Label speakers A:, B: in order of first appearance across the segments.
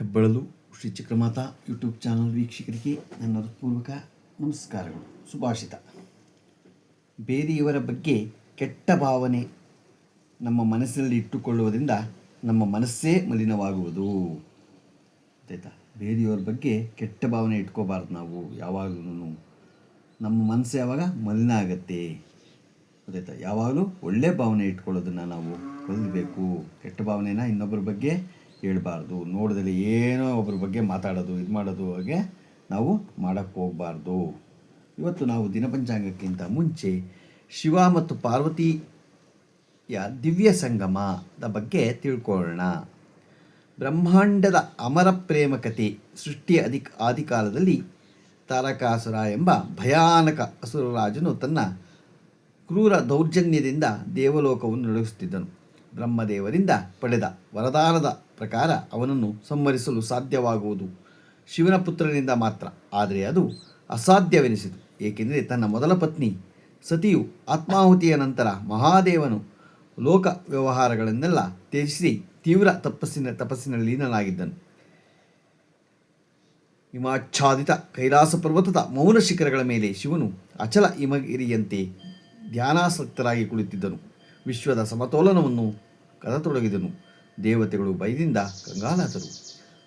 A: ಹೆಬ್ಬಳಲು Shri Chakramata YouTube channel ವೀಕ್ಷಕರಿಗೆ ನನ್ನ ಹೃತ್ಪೂರ್ವಕ ನಮಸ್ಕಾರಗಳು. ಸುಭಾಷಿತ: ಬೇರೆಯವರ ಬಗ್ಗೆ ಕೆಟ್ಟ ಭಾವನೆ ನಮ್ಮ ಮನಸ್ಸಿನಲ್ಲಿ ಇಟ್ಟುಕೊಳ್ಳುವುದರಿಂದ ನಮ್ಮ ಮನಸ್ಸೇ ಮಲಿನವಾಗುವುದು. ಗೊತ್ತಾಯ್ತಾ? ಬೇರೆಯವರ ಬಗ್ಗೆ ಕೆಟ್ಟ ಭಾವನೆ ಇಟ್ಕೋಬಾರ್ದು. ನಾವು ಯಾವಾಗಲೂ ನಮ್ಮ ಮನಸ್ಸು ಯಾವಾಗ ಮಲಿನ ಆಗುತ್ತೆ. ಗೊತ್ತಾಯ್ತಾ? ಯಾವಾಗಲೂ ಒಳ್ಳೆಯ ಭಾವನೆ ಇಟ್ಕೊಳ್ಳೋದನ್ನು ನಾವು ಕಲಿಬೇಕು. ಕೆಟ್ಟ ಭಾವನೆನ ಇನ್ನೊಬ್ಬರ ಬಗ್ಗೆ ಹೇಳ್ಬಾರ್ದು. ನೋಡಿದಲ್ಲಿ ಏನೋ ಒಬ್ಬರ ಬಗ್ಗೆ ಮಾತಾಡೋದು, ಇದು ಮಾಡೋದು, ಹಾಗೆ ನಾವು ಮಾಡೋಕ್ಕೆ ಹೋಗಬಾರ್ದು. ಇವತ್ತು ನಾವು ದಿನಪಂಚಾಂಗಕ್ಕಿಂತ ಮುಂಚೆ ಶಿವ ಮತ್ತು ಪಾರ್ವತಿಯ ದಿವ್ಯ ಸಂಗಮದ ಬಗ್ಗೆ ತಿಳ್ಕೊಳ್ಳೋಣ. ಬ್ರಹ್ಮಾಂಡದ ಅಮರ ಪ್ರೇಮ ಕಥೆ. ಸೃಷ್ಟಿಯ ಆದಿಕಾಲದಲ್ಲಿ ತಾರಕಾಸುರ ಎಂಬ ಭಯಾನಕ ಅಸುರರಾಜನು ತನ್ನ ಕ್ರೂರ ದೌರ್ಜನ್ಯದಿಂದ ದೇವಲೋಕವನ್ನು ನಡೆಸುತ್ತಿದ್ದನು. ಬ್ರಹ್ಮದೇವರಿಂದ ಪಡೆದ ವರದಾನದ ಪ್ರಕಾರ ಅವನನ್ನು ಸಂಹರಿಸಲು ಸಾಧ್ಯವಾಗುವುದು ಶಿವನ ಪುತ್ರನಿಂದ ಮಾತ್ರ. ಆದರೆ ಅದು ಅಸಾಧ್ಯವೆನಿಸಿತು. ಏಕೆಂದರೆ ತನ್ನ ಮೊದಲ ಪತ್ನಿ ಸತಿಯು ಆತ್ಮಾಹುತಿಯ ನಂತರ ಮಹಾದೇವನು ಲೋಕ ವ್ಯವಹಾರಗಳನ್ನೆಲ್ಲ ತ್ಯಜಿಸಿ ತೀವ್ರ ತಪಸ್ಸಿನಲ್ಲಿ ಲೀನನಾಗಿದ್ದನು. ಹಿಮಾಚ್ಛಾದಿತ ಕೈಲಾಸ ಪರ್ವತದ ಮೌನ ಶಿಖರಗಳ ಮೇಲೆ ಶಿವನು ಅಚಲ ಹಿಮಗಿರಿಯಂತೆ ಧ್ಯಾನಾಸಕ್ತರಾಗಿ ಕುಳಿತಿದ್ದನು. ವಿಶ್ವದ ಸಮತೋಲನವನ್ನು ಕದತೊಡಗಿದನು. ದೇವತೆಗಳು ಭಯದಿಂದ ಕಂಗಾಲಾದರು.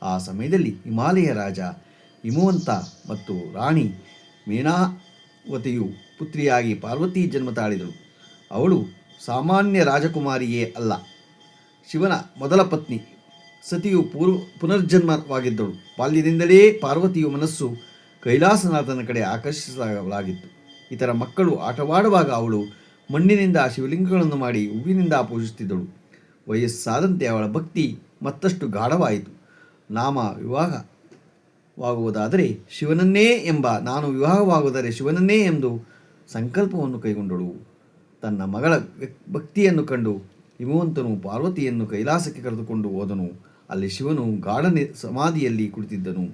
A: ಆ ಸಮಯದಲ್ಲಿ ಹಿಮಾಲಯ ರಾಜ ಹಿಮವಂತ ಮತ್ತು ರಾಣಿ ಮೇನಾವತಿಯು ಪುತ್ರಿಯಾಗಿ ಪಾರ್ವತಿ ಜನ್ಮ ತಾಳಿದಳು. ಅವಳು ಸಾಮಾನ್ಯ ರಾಜಕುಮಾರಿಯೇ ಅಲ್ಲ, ಶಿವನ ಮೊದಲ ಪತ್ನಿ. ಸತಿಯು ಪುನರ್ಜನ್ಮವಾಗಿದ್ದಳು. ಬಾಲ್ಯದಿಂದಲೇ ಪಾರ್ವತಿಯು ಮನಸ್ಸು ಕೈಲಾಸನಾಥನ ಕಡೆ ಆಕರ್ಷಿಸಲಾಗಿತ್ತು. ಇತರ ಮಕ್ಕಳು ಆಟವಾಡುವಾಗ ಅವಳು ಮಣ್ಣಿನಿಂದ ಶಿವಲಿಂಗಗಳನ್ನು ಮಾಡಿ ಹೂವಿನಿಂದ ಪೂಜಿಸುತ್ತಿದ್ದಳು. ವಯಸ್ಸಾದಂತೆ ಅವಳ ಭಕ್ತಿ ಮತ್ತಷ್ಟು ಗಾಢವಾಯಿತು. ವಿವಾಹವಾಗುವುದಾದರೆ ಶಿವನನ್ನೇ ಎಂದು ಸಂಕಲ್ಪವನ್ನು ಕೈಗೊಂಡಳು. ತನ್ನ ಮಗಳ ಭಕ್ತಿಯನ್ನು ಕಂಡು ಹಿಮವಂತನು ಪಾರ್ವತಿಯನ್ನು ಕೈಲಾಸಕ್ಕೆ ಕರೆದುಕೊಂಡು ಹೋದನು. ಅಲ್ಲಿ ಶಿವನು ಗಾಢ ಸಮಾಧಿಯಲ್ಲಿ ಕುಳಿತಿದ್ದನು.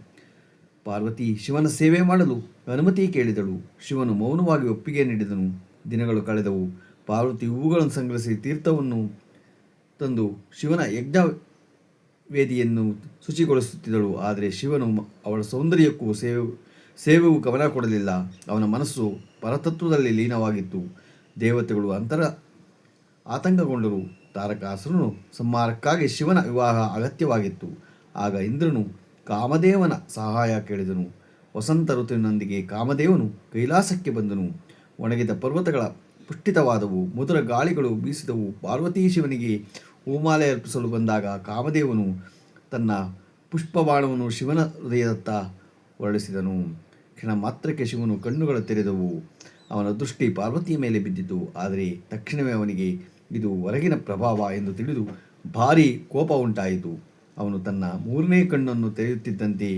A: ಪಾರ್ವತಿ ಶಿವನ ಸೇವೆ ಮಾಡಲು ಅನುಮತಿ ಕೇಳಿದಳು. ಶಿವನು ಮೌನವಾಗಿ ಒಪ್ಪಿಗೆ ನೀಡಿದನು. ದಿನಗಳು ಕಳೆದವು. ಪಾರ್ವತಿ ಹೂವುಗಳನ್ನು ಸಂಗ್ರಹಿಸಿ ತೀರ್ಥವನ್ನು ತಂದು ಶಿವನ ಯಜ್ಞ ವೇದಿಯನ್ನು ಶುಚಿಗೊಳಿಸುತ್ತಿದ್ದಳು. ಆದರೆ ಶಿವನು ಅವಳ ಸೌಂದರ್ಯಕ್ಕೂ ಸೇವೆಗೂ ಗಮನ ಕೊಡಲಿಲ್ಲ. ಅವನ ಮನಸ್ಸು ಪರತತ್ವದಲ್ಲಿ ಲೀನವಾಗಿತ್ತು. ದೇವತೆಗಳು ಆತಂಕಗೊಂಡರು. ತಾರಕಾಸುರನು ಸಂಹಾರಕ್ಕಾಗಿ ಶಿವನ ವಿವಾಹ ಅಗತ್ಯವಾಗಿತ್ತು. ಆಗ ಇಂದ್ರನು ಕಾಮದೇವನ ಸಹಾಯ ಕೇಳಿದನು. ವಸಂತ ಋತುವಿನೊಂದಿಗೆ ಕಾಮದೇವನು ಕೈಲಾಸಕ್ಕೆ ಬಂದನು. ಒಣಗಿದ ಪರ್ವತಗಳ ಪುಷ್ಟಿತವಾದವು. ಮಧುರ ಗಾಳಿಗಳು ಬೀಸಿದವು. ಪಾರ್ವತಿ ಶಿವನಿಗೆ ಹೂಮಾಲೆ ಅರ್ಪಿಸಲು ಬಂದಾಗ ಕಾಮದೇವನು ತನ್ನ ಪುಷ್ಪಬಾಣವನ್ನು ಶಿವನ ಹೃದಯದತ್ತ ಹೊರಡಿಸಿದನು. ಕ್ಷಣ ಮಾತ್ರಕ್ಕೆ ಶಿವನು ಕಣ್ಣುಗಳು ತೆರೆದವು. ಅವನ ದೃಷ್ಟಿ ಪಾರ್ವತಿಯ ಮೇಲೆ ಬಿದ್ದಿತು. ಆದರೆ ತಕ್ಷಣವೇ ಅವನಿಗೆ ಇದು ಹೊರಗಿನ ಪ್ರಭಾವ ಎಂದು ತಿಳಿದು ಭಾರೀ ಕೋಪ ಉಂಟಾಯಿತು. ಅವನು ತನ್ನ ಮೂರನೇ ಕಣ್ಣನ್ನು ತೆರೆಯುತ್ತಿದ್ದಂತೆ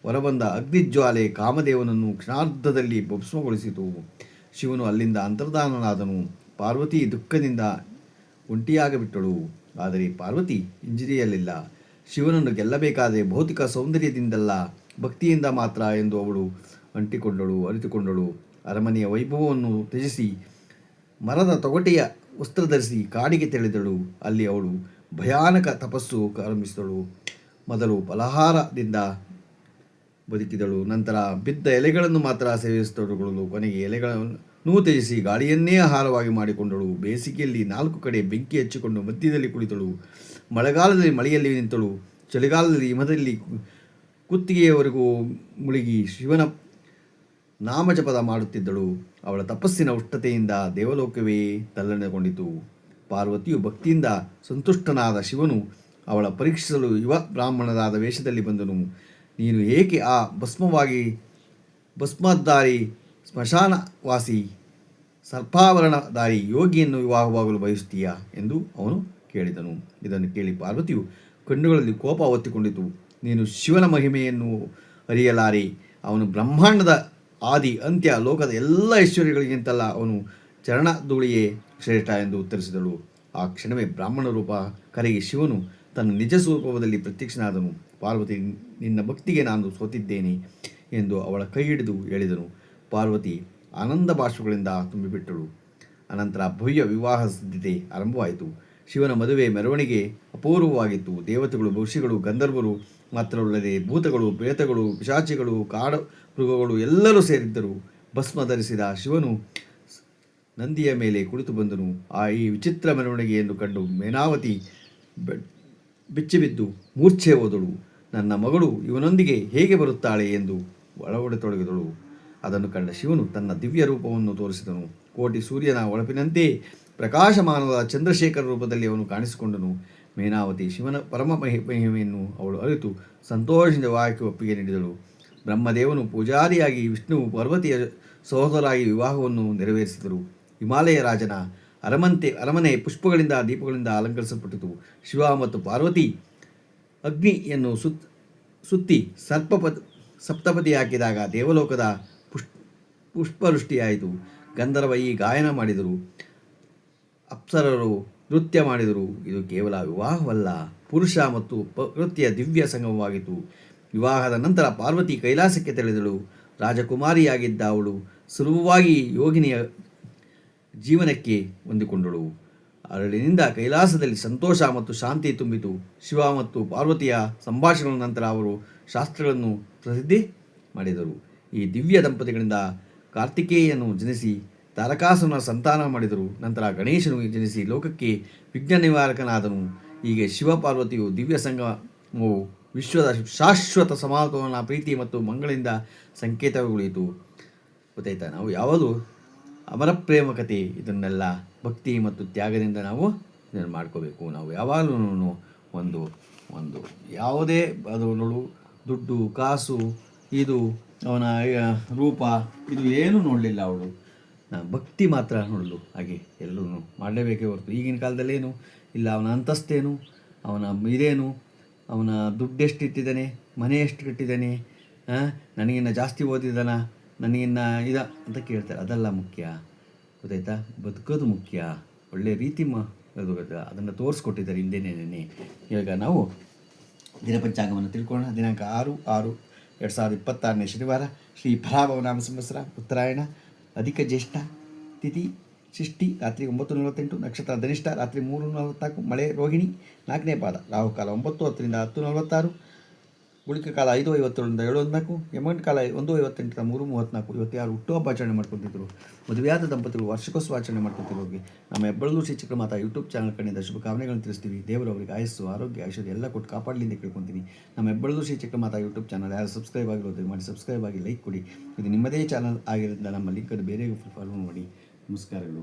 A: ಹೊರಬಂದ ಅಗ್ನಿಜ್ವಾಲೆ ಕಾಮದೇವನನ್ನು ಕ್ಷಣಾರ್ಧದಲ್ಲಿ ಭಸ್ಮಗೊಳಿಸಿತು. ಶಿವನು ಅಲ್ಲಿಂದ ಅಂತರ್ಧಾನನಾದನು. ಪಾರ್ವತಿ ದುಃಖದಿಂದ ಒಂಟಿಯಾಗಿಬಿಟ್ಟಳು. ಆದರೆ ಪಾರ್ವತಿ ಹಿಂಜರಿಯಲಿಲ್ಲ. ಶಿವನನ್ನು ಗೆಲ್ಲಬೇಕಾದರೆ ಭೌತಿಕ ಸೌಂದರ್ಯದಿಂದಲ್ಲ, ಭಕ್ತಿಯಿಂದ ಮಾತ್ರ ಎಂದು ಅವಳು ಅರಿತುಕೊಂಡಳು. ಅರಮನೆಯ ವೈಭವವನ್ನು ತ್ಯಜಿಸಿ ಮರದ ತೊಗಟೆಯ ವಸ್ತ್ರ ಧರಿಸಿ ಕಾಡಿಗೆ ತೆರಳಿದಳು. ಅಲ್ಲಿ ಅವಳು ಭಯಾನಕ ತಪಸ್ಸು ಆರಂಭಿಸಿದಳು. ಮೊದಲು ಫಲಹಾರದಿಂದ ಬದುಕಿದಳು. ನಂತರ ಬಿದ್ದ ಎಲೆಗಳನ್ನು ಮಾತ್ರ ಸೇವಿಸತೊಡಗಲು ಕೊನೆಗೆ ಎಲೆಗಳನ್ನು ತ್ಯಜಿಸಿ ಗಾಳಿಯನ್ನೇ ಆಹಾರವಾಗಿ ಮಾಡಿಕೊಂಡಳು. ಬೇಸಿಗೆಯಲ್ಲಿ 4 ಕಡೆ ಬೆಂಕಿ ಹಚ್ಚಿಕೊಂಡು ಮಧ್ಯದಲ್ಲಿ ಕುಳಿತಳು. ಮಳೆಗಾಲದಲ್ಲಿ ಮಳೆಯಲ್ಲಿ ನಿಂತಳು. ಚಳಿಗಾಲದಲ್ಲಿ ಹಿಮದಲ್ಲಿ ಕುತ್ತಿಗೆಯವರೆಗೂ ಮುಳುಗಿ ಶಿವನ ನಾಮಜಪದ ಮಾಡುತ್ತಿದ್ದಳು. ಅವಳ ತಪಸ್ಸಿನ ಉಷ್ಣತೆಯಿಂದ ದೇವಲೋಕವೇ ತಲ್ಲಣಗೊಂಡಿತು. ಪಾರ್ವತಿಯು ಭಕ್ತಿಯಿಂದ ಸಂತುಷ್ಟನಾದ ಶಿವನು ಅವಳ ಪರೀಕ್ಷಿಸಲು ಯುವ ಬ್ರಾಹ್ಮಣರಾದ ವೇಷದಲ್ಲಿ ಬಂದನು. ನೀನು ಏಕೆ ಆ ಭಸ್ಮಧಾರಿ ಸ್ಮಶಾನವಾಸಿ ಸರ್ಪಾವರಣಧಾರಿ ಯೋಗಿಯನ್ನು ವಿವಾಹವಾಗಲು ಬಯಸುತ್ತೀಯಾ ಎಂದು ಅವನು ಕೇಳಿದನು. ಇದನ್ನು ಕೇಳಿ ಪಾರ್ವತಿಯು ಕಣ್ಣುಗಳಲ್ಲಿ ಕೋಪ ಒತ್ತಿಕೊಂಡಿತು. ನೀನು ಶಿವನ ಮಹಿಮೆಯನ್ನು ಅರಿಯಲಾರೆ. ಅವನು ಬ್ರಹ್ಮಾಂಡದ ಆದಿ ಅಂತ್ಯ, ಲೋಕದ ಎಲ್ಲ ಐಶ್ವರ್ಯಗಳಿಗಿಂತಲ್ಲ ಅವನು ಚರಣಧೂಳಿಯೇ ಶ್ರೇಷ್ಠ ಎಂದು ಉತ್ತರಿಸಿದಳು. ಆ ಕ್ಷಣವೇ ಬ್ರಾಹ್ಮಣ ರೂಪ ಕರಗಿ ಶಿವನು ತನ್ನ ನಿಜ ಸ್ವರೂಪದಲ್ಲಿ ಪ್ರತ್ಯಕ್ಷನಾದನು. ಪಾರ್ವತಿ, ನಿನ್ನ ಭಕ್ತಿಗೆ ನಾನು ಸೋತಿದ್ದೇನೆ ಎಂದು ಅವಳ ಕೈ ಹಿಡಿದು ಹೇಳಿದನು. ಪಾರ್ವತಿ ಆನಂದ ಬಾಷ್ಪಗಳಿಂದ ತುಂಬಿಬಿಟ್ಟಳು. ಅನಂತರ ಭವ್ಯ ವಿವಾಹ ಸಿದ್ಧತೆ ಆರಂಭವಾಯಿತು. ಶಿವನ ಮದುವೆ ಮೆರವಣಿಗೆ ಅಪೂರ್ವವಾಗಿತ್ತು. ದೇವತೆಗಳು, ಋಷಿಗಳು, ಗಂಧರ್ವರು ಮಾತ್ರವಲ್ಲದೆ ಭೂತಗಳು, ಪ್ರೇತಗಳು, ಪಿಶಾಚಿಗಳು, ಕಾಡು ಮೃಗಗಳು ಎಲ್ಲರೂ ಸೇರಿದ್ದರು. ಭಸ್ಮ ಧರಿಸಿದ ಶಿವನು ನಂದಿಯ ಮೇಲೆ ಕುಳಿತು ಬಂದನು. ಈ ವಿಚಿತ್ರ ಮೆರವಣಿಗೆಯನ್ನು ಕಂಡು ಮೇನಾವತಿ ಬಿಚ್ಚಿಬಿದ್ದು ಮೂರ್ಛೆ ಹೋದಳು. ನನ್ನ ಮಗಳು ಇವನೊಂದಿಗೆ ಹೇಗೆ ಬರುತ್ತಾಳೆ ಎಂದು ಒಳಗೊಡತೊಡಗಿದಳು. ಅದನ್ನು ಕಂಡ ಶಿವನು ತನ್ನ ದಿವ್ಯ ರೂಪವನ್ನು ತೋರಿಸಿದನು. ಕೋಟಿ ಸೂರ್ಯನ ಹೊಳಪಿನಂತೆ ಪ್ರಕಾಶಮಾನವಾದ ಚಂದ್ರಶೇಖರ ರೂಪದಲ್ಲಿ ಅವನು ಕಾಣಿಸಿಕೊಂಡನು. ಮೇನಾವತಿ ಶಿವನ ಪರಮ ಮಹಿಮೆಯನ್ನು ಅವಳು ಅರಿತು ಸಂತೋಷದಿಂದ ವಿವಾಹಕ್ಕೆ ಒಪ್ಪಿಗೆ ನೀಡಿದಳು. ಬ್ರಹ್ಮದೇವನು ಪೂಜಾರಿಯಾಗಿ, ವಿಷ್ಣುವು ಪಾರ್ವತಿಯ ಸಹೋದರಾಗಿ ವಿವಾಹವನ್ನು ನೆರವೇರಿಸಿದರು. ಹಿಮಾಲಯ ರಾಜನ ಅರಮನೆ ಪುಷ್ಪಗಳಿಂದ, ದೀಪಗಳಿಂದ ಅಲಂಕರಿಸಲ್ಪಟ್ಟಿತು. ಶಿವ ಮತ್ತು ಪಾರ್ವತಿ ಅಗ್ನಿಯನ್ನು ಸುತ್ತಿ ಸಪ್ತಪದಿ ಹಾಕಿದಾಗ ದೇವಲೋಕದ ಪುಷ್ಪವೃಷ್ಟಿಯಾಯಿತು. ಗಂಧರ್ವ ಗಾಯನ ಮಾಡಿದರು, ಅಪ್ಸರರು ನೃತ್ಯ ಮಾಡಿದರು. ಇದು ಕೇವಲ ವಿವಾಹವಲ್ಲ, ಪುರುಷ ಮತ್ತು ಪ್ರಕೃತಿಯ ದಿವ್ಯ ಸಂಗಮವಾಗಿತ್ತು. ವಿವಾಹದ ನಂತರ ಪಾರ್ವತಿ ಕೈಲಾಸಕ್ಕೆ ತೆರಳಿದಳು. ರಾಜಕುಮಾರಿಯಾಗಿದ್ದ ಅವಳು ಸುಲಭವಾಗಿ ಯೋಗಿನಿಯ ಜೀವನಕ್ಕೆ ಹೊಂದಿಕೊಂಡಳು. ಅರಳಿನಿಂದ ಕೈಲಾಸದಲ್ಲಿ ಸಂತೋಷ ಮತ್ತು ಶಾಂತಿ ತುಂಬಿತು. ಶಿವ ಮತ್ತು ಪಾರ್ವತಿಯ ಸಂಭಾಷಣೆಗಳ ನಂತರ ಅವರು ಶಾಸ್ತ್ರಗಳನ್ನು ಪ್ರಸಿದ್ಧಿ ಮಾಡಿದರು. ಈ ದಿವ್ಯ ದಂಪತಿಗಳಿಂದ ಕಾರ್ತಿಕೇಯನು ಜನಿಸಿ ತಾರಕಾಸುರನ ಸಂತಾನ ಮಾಡಿದರು. ನಂತರ ಗಣೇಶನು ಜನಿಸಿ ಲೋಕಕ್ಕೆ ವಿಘ್ನ ನಿವಾರಕನಾದನು. ಹೀಗೆ ಶಿವ ಪಾರ್ವತಿಯು ದಿವ್ಯ ಸಂಗಮವು ವಿಶ್ವದ ಶಾಶ್ವತ ಸಮಾಧಾನ, ಪ್ರೀತಿ ಮತ್ತು ಮಂಗಳಿಂದ ಸಂಕೇತಗೊಳಿತು. ಗೊತ್ತಾಯ್ತಾ? ನಾವು ಯಾವುದು ಅಮರ ಪ್ರೇಮ ಕಥೆ, ಇದನ್ನೆಲ್ಲ ಭಕ್ತಿ ಮತ್ತು ತ್ಯಾಗದಿಂದ ನಾವು ಇದನ್ನು ಮಾಡ್ಕೋಬೇಕು. ನಾವು ಯಾವಾಗಲೂ ಒಂದು ಯಾವುದೇ ಅದು ದುಡ್ಡು, ಕಾಸು, ಇದು ಅವನ ರೂಪ, ಇದು ಏನೂ ನೋಡಲಿಲ್ಲ ಅವಳು. ಭಕ್ತಿ ಮಾತ್ರ ನೋಡಲು ಹಾಗೆ ಎಲ್ಲರೂ ಮಾಡಲೇಬೇಕೇ ಹೊರತು ಈಗಿನ ಕಾಲದಲ್ಲೇನು ಇಲ್ಲ, ಅವನ ಅಂತಸ್ತೇನು, ಅವನ ಇದೇನು, ಅವನ ದುಡ್ಡು ಎಷ್ಟು ಇಟ್ಟಿದ್ದಾನೆ, ಮನೆ ಎಷ್ಟು ಕಟ್ಟಿದ್ದಾನೆ, ನನಗಿನ್ನ ಜಾಸ್ತಿ ಓದಿದ್ದಾನ, ನನಗಿನ್ನ ಅಂತ ಕೇಳ್ತಾರೆ. ಅದೆಲ್ಲ ಮುಖ್ಯ. ಗೊತ್ತಾಯ್ತಾ? ಬದುಕೋದು ಮುಖ್ಯ. ಒಳ್ಳೆಯ ರೀತಿ ಅದನ್ನು ತೋರಿಸ್ಕೊಟ್ಟಿದ್ದಾರೆ ಹಿಂದೆನೇ. ಇವಾಗ ನಾವು ದಿನಪಂಚಾಂಗವನ್ನು ತಿಳ್ಕೊಳ್ಳೋಣ. ದಿನಾಂಕ 6/6/2026 ಶನಿವಾರ, ಶ್ರೀ ಫಲಾಭವನಾಮ ಸಂವತ್ಸರ, ಉತ್ತರಾಯಣ, ಅಧಿಕ ಜ್ಯೇಷ್ಠ, ತಿಥಿ ಷಷ್ಠಿ, ರಾತ್ರಿ 9:48, ನಕ್ಷತ್ರ ಧನಿಷ್ಠ, ರಾತ್ರಿ 3:44, ಮಳೆ ರೋಹಿಣಿ, 4ನೇ ಪಾದ, ರಾಹುಕಾಲ 9:10ರಿಂದ 10:46, ಗುಳಿಕ ಕಾಲ 5:57ರಿಂದ 7:14, ಯಮಗಂಟ ಕಾಲ 1:58ರಿಂದ 3:34. ಇವತ್ತು ಯಾರು ಹುಟ್ಟುಹಬ್ಬ ಆಚರಣೆ ಮಾಡ್ಕೊತಿದ್ರು, ಮದುವೆಯಾದ ದಂಪತಿಗಳು ವಾರ್ಷಿಕೋತ್ಸವ ಆಚರಣೆ ಮಾಡ್ಕೊತಿರೋರಿಗೆ ನಮ್ಮ ಹೆಬ್ಬಳೂರು ಶ್ರೀ ಚಕ್ರಮಾತಾ ಯೂಟ್ಯೂಬ್ ಚಾನಲ್ ಕಡೆಯಿಂದ ಶುಭಕಾಮನೆಗಳನ್ನು ತಿಳಿಸ್ತೀವಿ. ದೇವರು ಅವರಿಗೆ ಆಯಸ್ಸು, ಆರೋಗ್ಯ, ಐಶ್ವರ್ಯ ಎಲ್ಲ ಕೊಟ್ಟು ಕಾಪಾಡಲಿ ಅಂತ ಕೇಳ್ಕೊತೀನಿ. ನಮ್ಮ ಹೆಬ್ಬಳೂರು ಶ್ರೀ ಚಕ್ರಮಾತಾ ಯೂಟ್ಯೂಬ್ ಚಾನಲ್ ಯಾರು ಸಬ್ಸ್ಕ್ರೈಬ್ ಆಗಿರೋದು ಮಾಡಿ, ಸಬ್ಸ್ಕ್ರೈಬ್ ಆಗಿ ಲೈಕ್ ಕೊಡಿ. ಇದು ನಿಮ್ಮದೇ ಚಾನಲ್ ಆಗಿರೋದ್ರಿಂದ ನಮ್ಮ ಲಿಂಕನ್ನು ಬೇರೆ ಫಾಲೋ ಮಾಡಿ. ನಮಸ್ಕಾರಗಳು.